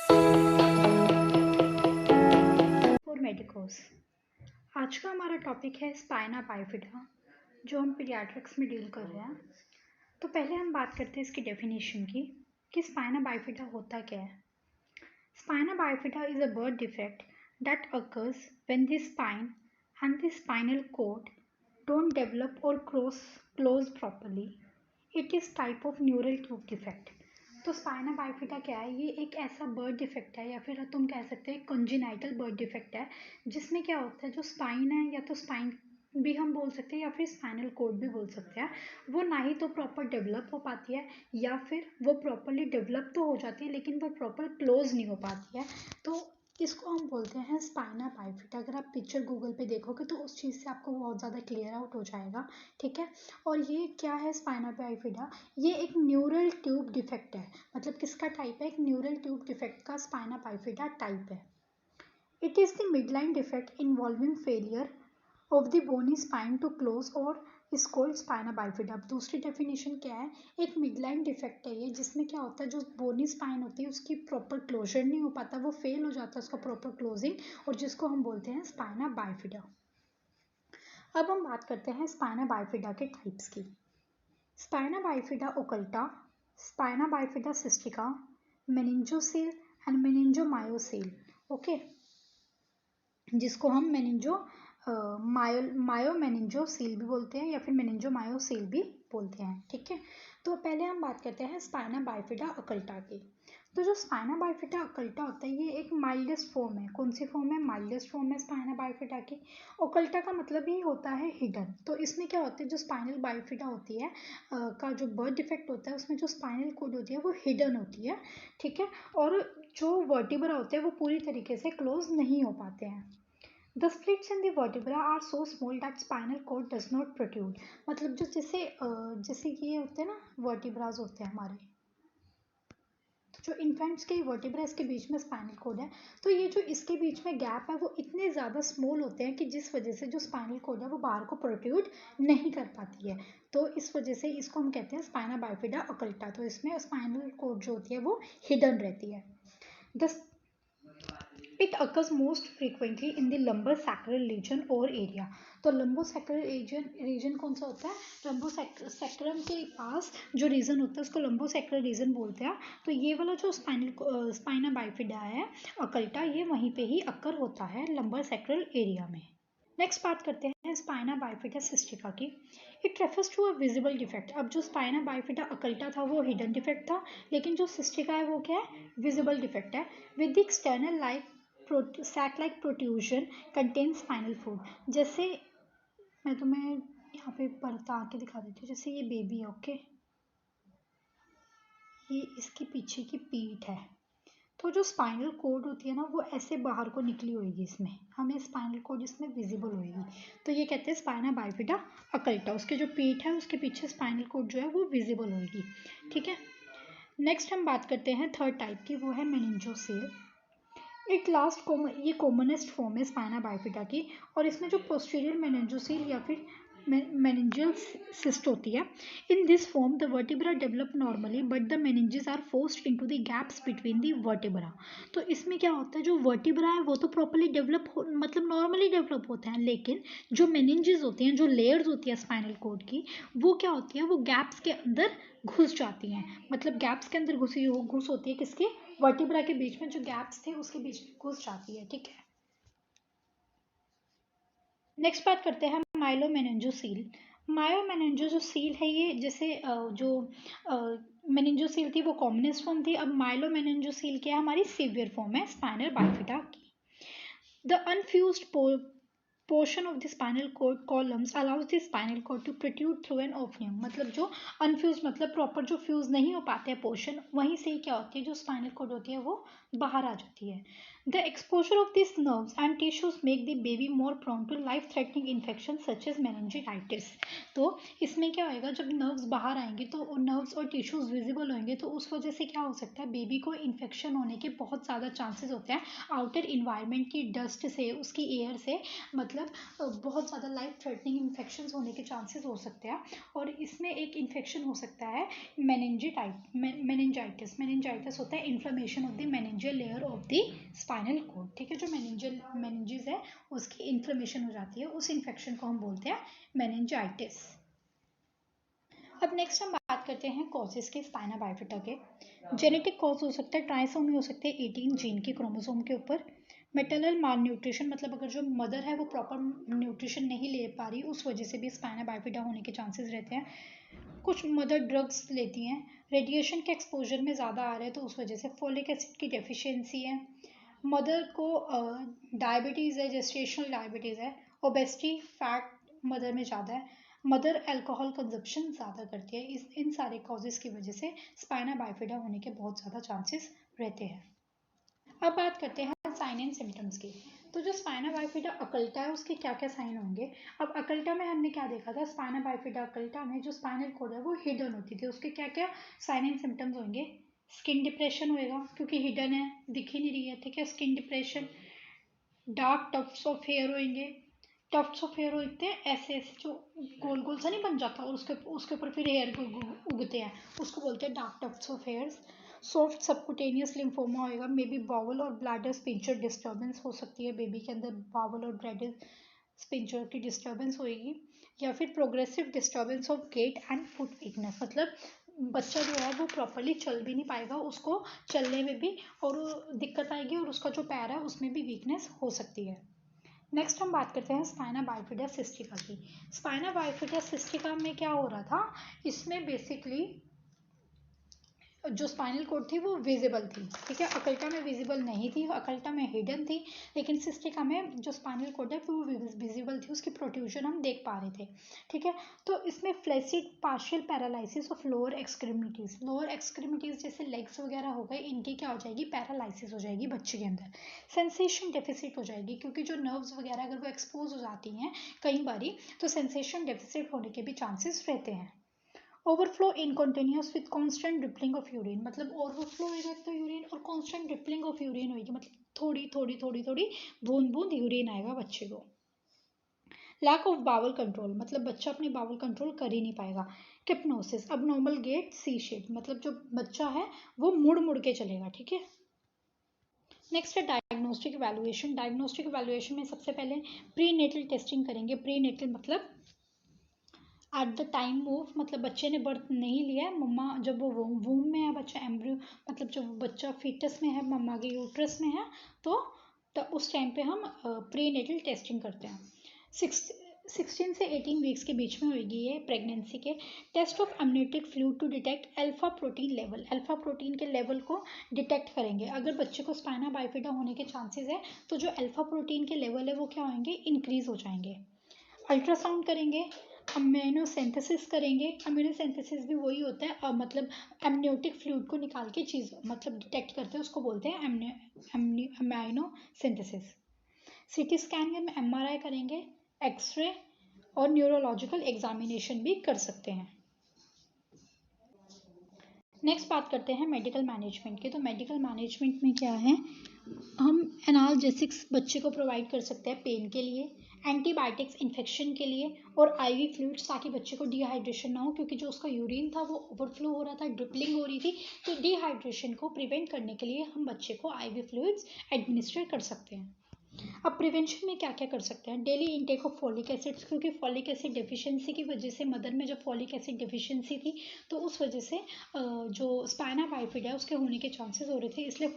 For medicos. आज का हमारा टॉपिक है स्पाइना बाइफिडा, जो हम पीडियाट्रिक्स में डील कर रहे हैं। तो पहले हम बात करते हैं इसकी डेफिनेशन की कि स्पाइना बाइफिडा होता क्या है। Spina bifida is a birth defect that occurs when the spine and the spinal cord don't develop or close properly. It is type of neural tube defect. तो स्पाइना बाइफिटा क्या है? ये एक ऐसा बर्थ डिफेक्ट है, या फिर तुम कह सकते हैं कंजेनाइटल बर्थ डिफेक्ट है, जिसमें क्या होता है, जो स्पाइन है, या तो स्पाइन भी हम बोल सकते हैं या फिर स्पाइनल कोड भी बोल सकते हैं, वो ना ही तो प्रॉपर डेवलप हो पाती है, या फिर वो प्रॉपरली डेवलप तो हो जाती है लेकिन वो प्रॉपर क्लोज नहीं हो पाती है। तो इसको हम बोलते हैं स्पाइना बाइफिटा। अगर आप पिक्चर गूगल पे देखोगे तो उस चीज़ से आपको बहुत ज़्यादा क्लियर आउट हो जाएगा, ठीक है। और ये क्या है स्पाइना बाइफिडा? ये एक न्यूरल ट्यूब डिफेक्ट है। मतलब किसका टाइप है? एक न्यूरल ट्यूब डिफेक्ट का स्पाइना बाइफिडा टाइप है। It is the midline defect involving failure of the bony spine to close और इज कॉल्ड स्पाइना बाइफिडा। अब दूसरी डेफिनेशन क्या है? एक मिडलाइन डिफेक्ट है ये, जिसमें क्या होता है, जो बोनी स्पाइन होती है उसकी प्रॉपर क्लोजर नहीं हो पाता, वो फेल हो जाता है उसका प्रॉपर क्लोजिंग, और जिसको हम बोलते हैं स्पाइना बाइफिडा। अब हम बात करते हैं स्पाइना बाइफिडा के टाइप्स की। Spina bifida occulta, spina bifida cystica, meningocele and meningomyelocele. Okay, जिसको हम मायो मेनिंजोसील भी बोलते हैं या फिर मेनिंजोमायोसील भी बोलते हैं, ठीक है। तो पहले हम बात करते हैं स्पाइना बाइफिडा अकल्टा की। तो जो स्पाइना बाइफिडा अकल्टा होता है ये एक माइल्डेस्ट फॉर्म है। कौन सी फॉर्म है? माइल्डेस्ट फॉर्म है स्पाइना बाइफिडा की। ओकल्टा का मतलब ही होता है हिडन। तो इसमें क्या होता है, जो स्पाइनल बाइफिडा होती है का जो बर्थ डिफेक्ट होता है, उसमें जो स्पाइनल कोड होती है वो हिडन होती है, ठीक है। और जो वर्टिब्रा होते हैं वो पूरी तरीके से क्लोज नहीं हो पाते हैं। The slits in the vertebra are so small that spinal cord does not protrude. मतलब जो जैसे कि ये होते हैं ना, वर्टिब्राज होते हैं हमारे, तो जो इन्फेंट्स के वर्टिब्रा, इसके बीच में स्पाइनल कोड है, तो ये जो इसके बीच में गैप है वो इतने ज़्यादा स्मॉल होते हैं कि जिस वजह से जो स्पाइनल कोड है वो बाहर को प्रोट्रूड नहीं कर पाती है। तो इस वजह से इसको हम कहते हैं स्पाइना बाइफिडा अकल्टा। तो इसमें स्पाइनल कोड जो होती है वो हिडन रहती है। The It occurs most frequently in the lumbosacral region or area. तो lumbosacral region कौन सा होता है? lumbosacrum के पास जो रीजन होता है उसको lumbosacral रीजन बोलते हैं। तो ये वाला जो स्पाइना बाइफिडा है अकल्टा, ये वहीं पे ही अक्कर होता है lumbosacral एरिया में। नेक्स्ट बात करते हैं स्पाइना बाइफिडा सिस्टिका की। It refers to a visible defect. अब जो स्पाइना बाइफिडा अकल्टा था वो हिडन डिफेक्ट था, लेकिन जो सिस्टिका है वो क्या है? विजिबल डिफेक्ट है। With the external sac like protrusion contain spinal fluid. जैसे मैं तुम्हें यहाँ पे बता के दिखा देती हूँ। जैसे ये बेबी है, ओके, ये इसकी पीछे की पीठ है, तो जो स्पाइनल कोड होती है ना वो ऐसे बाहर को निकली होगी, इसमें हमें स्पाइनल कोड इसमें विजिबल होगी। तो ये कहते हैं स्पाइना बाइफिडा अकल्टा। उसके जो पीठ है उसके पीछे स्पाइनल कोड जो है वो विजिबल होगी, ठीक है। नेक्स्ट हम बात करते हैं थर्ड टाइप की, वो है मेनिंजोसील। ये कॉमनेस्ट फॉर्म है स्पाइना बाइफिडा की, और इसमें जो पोस्टीरियर मेनिंजोसील या फिर मेनिंजियल सिस्ट होती है। In this form the vertebra develop normally but the meninges are forced into the gaps between the vertebra. तो इसमें क्या होता है, जो वर्टिब्रा है वो तो प्रॉपर्ली मतलब नॉर्मली डेवलप होते हैं, लेकिन जो मेनिंजेस होती हैं, जो लेयर्स होती है स्पाइनल कोड की, वो क्या होती है, वो गैप्स के अंदर घुस जाती हैं। मतलब गैप्स के अंदर घुस होती है किसके? वर्टिब्रा के बीच में जो गैप्स थे उसके बीच में घुस जाती है, ठीक है। नेक्स्ट बात करते हैं माइलोमेनिंजोसील। मायोमेनिंजोसील है ये, जैसे जो मेनिंजोसील थी वो कॉमनेस्ट फॉर्म थी। अब माइलोमेनिंजोसील क्या है? हमारी सीवियर फॉर्म है स्पाइनल बाइफिडा की। The unfused portion of the spinal cord columns allows the spinal cord to protrude through an opening। मतलब जो अनफ्यूज मतलब प्रॉपर जो फ्यूज नहीं हो पाते हैं पोर्शन, वहीं से ही क्या होती है, जो स्पाइनल कोड होती है वो बाहर आ जाती है। The exposure of this nerves and tissues make the baby more prone to life threatening infection such as meningitis. तो इसमें क्या होएगा, जब नर्व्स बाहर आएंगे तो नर्व्स और टिश्यूज विजिबल होंगे, तो उस वजह से क्या हो सकता है, बेबी को इन्फेक्शन होने के बहुत ज़्यादा चांसेस होते हैं आउटर इन्वायरमेंट की डस्ट से, उसकी एयर से। मतलब मतलब बहुत ज़्यादा लाइफ थ्रेटनिंग इन्फेक्शन होने के चांसेस हो सकते हैं। और इसमें एक इन्फेक्शन हो सकता है मेनिंजाइटिस। मेनिंजाइटिस होता है inflammation of the meningeal layer of the spinal cord, ठीक है। जो मेनिंजेस है उसकी इन्फ्लेमेशन हो जाती है, उस इन्फेक्शन को हम बोलते हैं मेनिंजाइटिस। अब नेक्स्ट हम बात करते हैं कॉजेस के स्पाइना बाइफिटा के। जेनेटिक कॉज हो सकता है, ट्राइसोमी हो सकते हैं 18 जीन के क्रोमोसोम के ऊपर। मेटरनल माल न्यूट्रिशन, मतलब अगर जो मदर है वो प्रॉपर न्यूट्रिशन नहीं ले पा रही, उस वजह से भी स्पाइना बाइफिटा होने के चांसेस रहते हैं। कुछ मदर ड्रग्स लेती हैं, रेडिएशन के एक्सपोजर में ज़्यादा आ रहे हैं तो उस वजह से, फोलिक एसिड की डेफिशिएंसी है, मदर को डायबिटीज़ है, जेस्टेशनल डायबिटीज़ है, ओबेसिटी, फैट मदर में ज़्यादा है, मदर अल्कोहल कंजप्शन ज़्यादा करती है। इन सारे कॉजेज़ की वजह से स्पाइना बाइफिडा होने के बहुत ज़्यादा चांसेस रहते हैं। अब बात करते हैं साइन एंड सिम्टम्स की। तो जो स्पाइना बाइफिडा अकल्टा है उसके क्या क्या साइन होंगे। अब अकल्टा में हमने क्या देखा था, स्पाइना बाइफिडा अकल्टा में जो स्पाइनल कॉर्ड है वो हिडन होती थी, उसके क्या क्या साइन एंड सिम्टम्स होंगे। स्किन डिप्रेशन होएगा क्योंकि हिडन है, दिख ही नहीं रही है, ठीक है। Skin depression, dark tufts of hair होंगे। टफ्ट्स ऑफ हेयर होते हैं ऐसे ऐसे जो गोल गोल सा नहीं बन जाता और उसके ऊपर फिर हेयर उगते हैं, उसको बोलते हैं dark tufts of hairs. Soft subcutaneous lymphoma होएगा, मे बी बाउल और ब्लैडर स्पिंचर डिस्टर्बेंस हो सकती है, बेबी के अंदर बाउल और ब्लैडर स्पिंचर की डिस्टर्बेंस होएगी। या फिर progressive disturbance of gait and foot weakness, मतलब बच्चा जो है वो प्रॉपरली चल भी नहीं पाएगा, उसको चलने में भी और दिक्कत आएगी और उसका जो पैर है उसमें भी वीकनेस हो सकती है। नेक्स्ट हम बात करते हैं स्पाइना बाइफिडा सिस्टिका की। स्पाइना बाइफिडा सिस्टिका में क्या हो रहा था, इसमें बेसिकली जो स्पाइनल कॉर्ड थी वो विजिबल थी, ठीक है। अकल्टा में विजिबल नहीं थी, अकल्टा में हिडन थी, लेकिन सिस्टिका में जो स्पाइनल कॉर्ड है वो विजिबल थी, उसकी प्रोट्रूजन हम देख पा रहे थे, ठीक है। तो इसमें flaccid partial paralysis of lower extremities, lower extremities जैसे लेग्स वगैरह हो गए, इनकी क्या हो जाएगी, पैरालिसिस हो जाएगी बच्चे के अंदर। सेंसेशन डेफिसिट हो जाएगी क्योंकि जो नर्व्स वगैरह अगर वो एक्सपोज हो जाती हैं कई बारी तो सेंसेशन डेफिसिट होने के भी चांसेस रहते हैं। Overflow incontinence with constant dribbling of urine, मतलब ओवरफ्लो होएगा तो यूरिन और कांस्टेंट ड्रिपलिंग ऑफ यूरिन होएगी, मतलब थोड़ी बूंद बूंद यूरिन आएगा बच्चे को। लैक ऑफ बावल कंट्रोल, मतलब बच्चा अपने बावल कंट्रोल कर ही नहीं पाएगा। किप्नोसिस, अब नॉर्मल गेट सी शेप, मतलब जो बच्चा है वो मुड़ मुड़ के चलेगा, ठीक है। नेक्स्ट है डायग्नोस्टिक इवैल्यूएशन। डायग्नोस्टिक इवैल्यूएशन में सबसे पहले प्री नेटल टेस्टिंग करेंगे। प्री नेटल मतलब एट द टाइम ऑफ, मतलब बच्चे ने बर्थ नहीं लिया है, मम्मा जब वो वूम में है, बच्चा एम्ब्रियो मतलब जब बच्चा फीटस में है, मम्मा के यूट्रस में है, तो उस टाइम पे हम प्री नेटल टेस्टिंग करते हैं। 16 से 18 वीक्स के बीच में होगी ये प्रेगनेंसी के। Test of amniotic fluid to detect alpha protein level, alpha protein के लेवल को डिटेक्ट करेंगे। अगर बच्चे को स्पाइना बाइफिडा होने के चांसेस है तो जो अल्फा प्रोटीन के लेवल है वो क्या होंगे, इंक्रीज हो जाएंगे। अल्ट्रासाउंड करेंगे, अम्यूनोसेंथेसिस करेंगे। अम्यूनोसेंथेसिस भी वही होता है मतलब एमनियोटिक फ्लूइड को निकाल के चीज़ मतलब डिटेक्ट करते हैं, उसको बोलते हैं अम्यूनोसेंथेसिस। सीटी स्कैन या एमआरआई करेंगे, एक्सरे और न्यूरोलॉजिकल एग्जामिनेशन भी कर सकते हैं। नेक्स्ट बात करते हैं मेडिकल मैनेजमेंट की। तो मेडिकल मैनेजमेंट में क्या है, हम एनाल्जेसिक्स बच्चे को प्रोवाइड कर सकते हैं पेन के लिए, एंटीबायोटिक्स इन्फेक्शन के लिए और आईवी फ्लूइड्स ताकि बच्चे को डिहाइड्रेशन ना हो, क्योंकि जो उसका यूरिन था वो ओवरफ्लो हो रहा था, ड्रिपलिंग हो रही थी, तो डिहाइड्रेशन को प्रिवेंट करने के लिए हम बच्चे को आईवी फ्लूइड्स एडमिनिस्टर कर सकते हैं। अब प्रिवेंशन में क्या क्या कर सकते हैं, daily intake of folic acids, क्योंकि फॉलिक एसिड डेफिशिएंसी की वजह से मदर में जब फॉलिक एसिड डेफिशिएंसी थी तो उस वजह से जो स्पाइना बाइफिडा है उसके होने के चांसेस हो रहे थे, इसलिए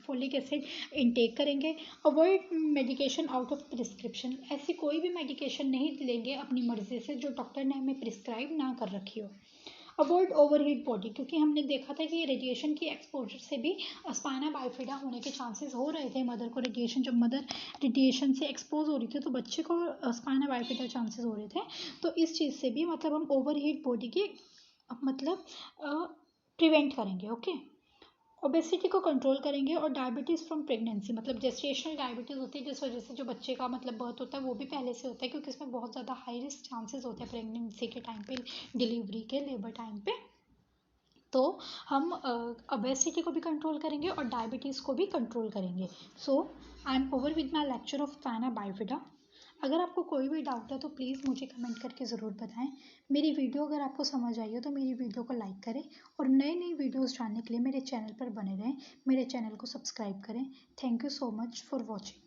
फॉलिक एसिड इनटेक करेंगे। Avoid medication out of prescription, ऐसी कोई भी मेडिकेशन नहीं लेंगे अपनी मर्जी से जो डॉक्टर ने हमें प्रिस्क्राइब ना कर रखी हो। अवॉइड ओवरहीट बॉडी, क्योंकि हमने देखा था कि रेडिएशन की एक्सपोजर से भी स्पाइना बाइफिडा होने के चांसेस हो रहे थे। मदर को रेडिएशन, जब मदर रेडिएशन से एक्सपोज हो रही थी तो बच्चे को स्पाइना बाइफिडा चांसेस हो रहे थे। तो इस चीज़ से भी मतलब हम ओवरहीट बॉडी की मतलब प्रिवेंट करेंगे, ओके। ओबेसिटी को कंट्रोल करेंगे और डायबिटीज़ फ्रॉम प्रेगनेंसी, मतलब जेस्टेशनल डायबिटीज़ होती है जिस वजह से जो बच्चे का मतलब बर्थ होता है वो भी पहले से होता है, क्योंकि इसमें बहुत ज़्यादा हाई रिस्क चांसेस होते हैं प्रेगनेंसी के टाइम पे, डिलीवरी के लेबर टाइम पे। तो हम ओबेसिटी को भी कंट्रोल करेंगे और डायबिटीज़ को भी कंट्रोल करेंगे। So I am over with my lecture of spina bifida. अगर आपको कोई भी डाउट है तो प्लीज़ मुझे कमेंट करके ज़रूर बताएं। मेरी वीडियो अगर आपको समझ आई हो तो मेरी वीडियो को लाइक करें और नई नई वीडियोस जानने के लिए मेरे चैनल पर बने रहें। मेरे चैनल को सब्सक्राइब करें। Thank you so much for watching.